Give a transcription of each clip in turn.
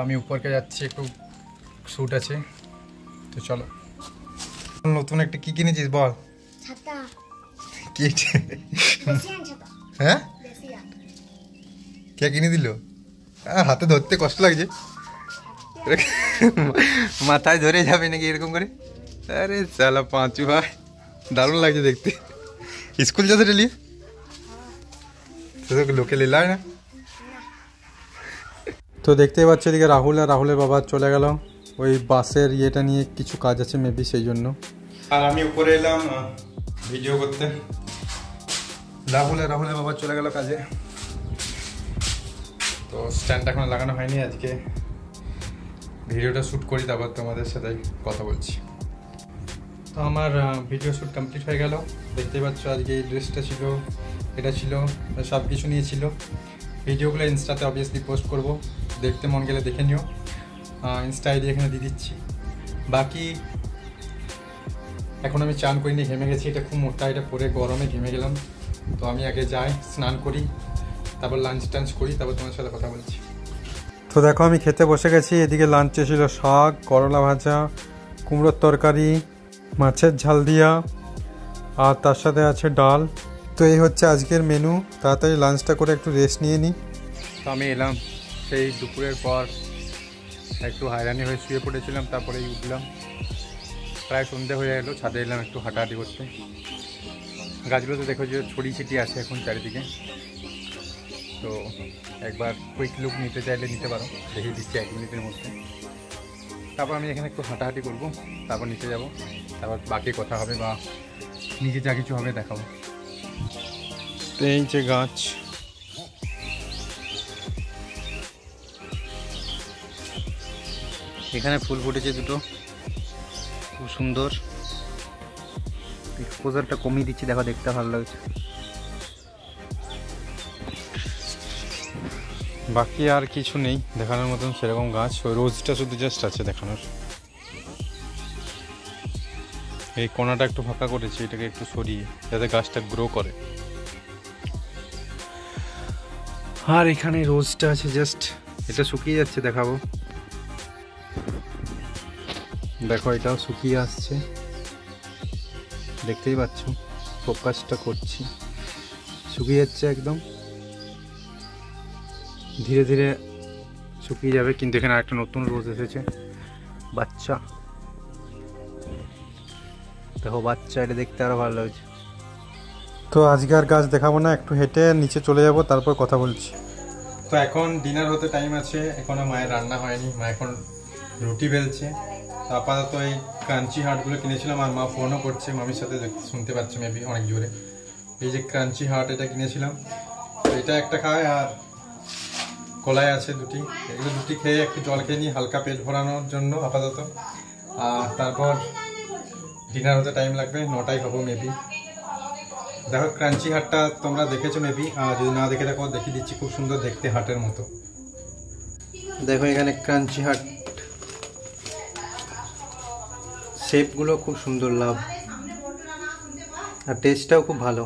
আমি উপরকে যাচ্ছি, একটু শ্যুট আছে, তো চলো। নতুন একটা কি কিনেছিস বল? ছাতা। কি? হ্যাঁ, কে কিনে দিল? হাতে ধরতে কষ্ট লাগছে, মাথায় ধরে যাবে নাকি এরকম করে? আরে চালা পাঁচু ভাই, দারুণ লাগছে দেখতে। স্কুল যাতে ডেলিয়ে লোকে লীলায় না। তো দেখতেই পাচ্ছ এদিকে রাহুল আর রাহুলের বাবা চলে গেল ওই বাসের ইয়েটা নিয়ে, কিছু কাজ আছে মেবি সেই জন্য। আর আমি উপরে এলাম ভিডিও করতে। রাহুলের বাবা চলে গেল কাজে, তো স্ট্যান্ডটা এখন লাগানো হয়নি। আজকে ভিডিওটা শ্যুট করি, তারপর তোমাদের সাথে কথা বলছি। তো আমার ভিডিও শ্যুট কমপ্লিট হয়ে গেল। দেখতেই পাচ্ছ আজকে এই ড্রেসটা ছিল, এটা ছিল, সব কিছু নিয়েছিল। ভিডিওগুলো ইনস্টাতে অবভিয়াসলি পোস্ট করব, দেখতে মন গেলে দেখে নিও। ইনস্টা আইডি এখানে দিয়ে দিচ্ছি। বাকি এখন আমি চান করিনি, ঘেমে গেছি, এটা খুব মোটা, এটা পরে গরমে ঘেমে গেলাম। তো আমি আগে যাই, স্নান করি, তারপর লাঞ্চ টাঞ্চ করি, তারপর তোমার সাথে কথা বলছি। তো দেখো আমি খেতে বসে গেছি। এদিকে লাঞ্চে ছিল শাক, করলা ভাজা, কুমড়োর তরকারি, মাছের ঝাল দিয়া, আর তার সাথে আছে ডাল। তো এই হচ্ছে আজকের মেনু। তাড়াতাড়ি লাঞ্চটা করে একটু রেস্ট নিয়ে নিই। তো আমি এলাম সেই দুপুরের পর, একটু হয়রানি হয়ে শুয়ে পড়েছিলাম, তারপরেই উঠলাম। প্রায় সন্ধ্যে হয়ে এলো, ছাদে এলাম একটু হাঁটাহাঁটি করতে। গাছগুলো তো দেখো যে ছড়িয়ে ছিটিয়ে আছে এখন চারিদিকে। তো একবার কুইক লুক নিতে চাইলে নিতে পারো, দেখিয়ে দিচ্ছি 1 মিনিটের মধ্যে। তারপর আমি এখানে একটু হাঁটাহাঁটি করবো, তারপর নিচে যাব, তারপর বাকি কথা হবে বা নিচে যা কিছু হবে দেখাবো। তো এই যে গাছ, এখানে ফুল ফুটেছে দুটো, খুব সুন্দর। এক্সপোজারটা কমিয়ে দিচ্ছি, দেখো দেখতে ভালো লাগছে। বাকি আর কিছু নেই দেখানোর মতন সেরকম গাছ, ওই রোজটা শুধু জাস্ট আছে দেখানোর। এই কোনাটা একটু ফাঁকা করেছি, এটাকে একটু সরিয়ে যাতে গাছটা গ্রো করে। আর এখানে রোজটা আছে জাস্ট, এটা শুকিয়ে যাচ্ছে, দেখাবো। দেখো এটাও শুকিয়ে আসছে, দেখতেই পাচ্ছ, ফোকাসটা করছি, শুকিয়ে যাচ্ছে একদম, ধীরে ধীরে শুকিয়ে যাবে। কিন্তু এখানে আরেকটা নতুন রোজ এসেছে, বাচ্চা, দেখো বাচ্চা, এটা দেখতে আরো ভালো লাগছে। তো আজকে আর গাছ দেখাবো না, একটু হেঁটে নিচে চলে যাব, তারপর কথা বলছি। তো এখন ডিনার হতে টাইম আছে, এখনো মায়ের রান্না হয়নি, মা এখন রুটি বেলছে। তো আপাতত এই ক্রাঞ্চি হার্টগুলো কিনেছিলাম, আর মা ফোনও করছে, মামির সাথে শুনতে পাচ্ছে মেবি অনেক জোরে। এই যে ক্রাঞ্চি হার্ট, এটা কিনেছিলাম, তো এটা একটা খায়, আর কলাই আছে দুটি, এগুলো দুটি খেয়ে একটু জল খেয়ে নিই হালকা পেট ভরানোর জন্য আপাতত। আর তারপর ডিনার হতে টাইম লাগবে, 9টাই হবো মেবি। দেখো ক্রাঞ্চি হাটটা তোমরা দেখেছো মেবি, আর যদি না দেখে দেখো দেখিয়ে দিচ্ছি, খুব সুন্দর দেখতে হাটের মতো। দেখো এখানে ক্রাঞ্চি হাট, শেপগুলো খুব সুন্দর, লাভ, আর টেস্টটাও খুব ভালো।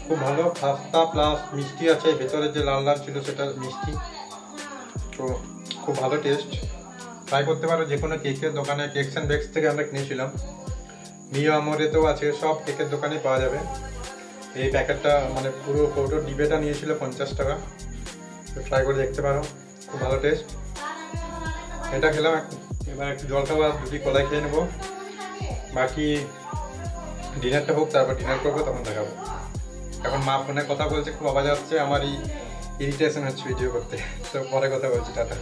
খুব ভালো, খাস্তা প্লাস মিষ্টি আছে, ভেতরে যে লাল লাল ছিল সেটা মিষ্টি, তো খুব ভালো টেস্ট। ট্রাই করতে পারো যে কোনো কেকের দোকানে, কেকস অ্যান্ড বেকস থেকে আমরা কিনেছিলাম, মিও আমরেতেও আছে, সব কেকের দোকানে পাওয়া যাবে। এই প্যাকেটটা মানে পুরো কৌটোর ডিবেটা নিয়েছিল 50 টাকা, তো ট্রাই করে দেখতে পারো, খুব ভালো টেস্ট। এটা খেলাম, এবার একটু জল খাবো, আর দুটি কলাই খেয়ে নেবো। বাকি ডিনারটা হোক, তারপর ডিনার করবো, তখন দেখাবো। এখন মা ফোনে কথা বলছে, খুব আওয়াজ আসছে, আমার ইরিটেশন হচ্ছে ভিডিও করতে, তো পরে কথা বলছি, টাটা।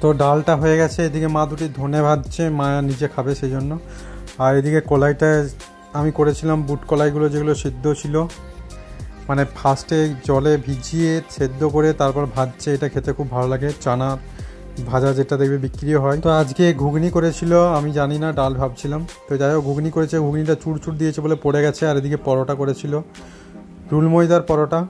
তো ডালটা হয়ে গেছে, এদিকে মা দুটি ধনে ভাজছে, মা নিজে খাবে সেই জন্য। আর এদিকে কলাইটা আমি করেছিলাম বুট কলাইগুলো, যেগুলো সিদ্ধ ছিল, মানে ফার্স্টে জলে ভিজিয়ে সেদ্ধ করে তারপর ভাজছে, এটা খেতে খুব ভালো লাগে। চানা ভাজা যেটা দেখবে বিক্রিও হয়। তো আজকে ঘুগনি করেছিল, আমি জানি না, ডাল ভাবছিলাম। তো যাই হোক ঘুগনি করেছে, ঘুগনিটা চুরচুর দিয়েছে বলে পড়ে গেছে। আর এদিকে পরোটা করেছিল, রুল ময়দার পরোটা,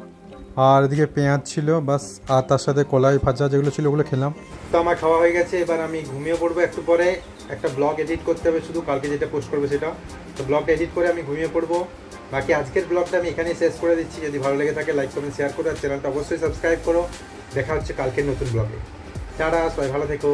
আর এদিকে পেঁয়াজ ছিল বাস, আর তার সাথে কলাই ভাজা যেগুলো ছিল ওগুলো খেলাম। তো আমার খাওয়া হয়ে গেছে, এবার আমি ঘুমিয়ে পড়বো একটু পরে। একটা ব্লগ এডিট করতে হবে শুধু, কালকে যেটা পোস্ট করবো সেটা। তো ব্লগটা এডিট করে আমি ঘুমিয়ে পড়বো। বাকি আজকের ব্লগটা আমি এখানেই শেষ করে দিচ্ছি। যদি ভালো লেগে থাকে লাইক কমেন্ট শেয়ার করো, আর চ্যানেলটা অবশ্যই সাবস্ক্রাইব করো। দেখা হচ্ছে কালকের নতুন ব্লগে। টাটা, সবাই ভালো থেকো।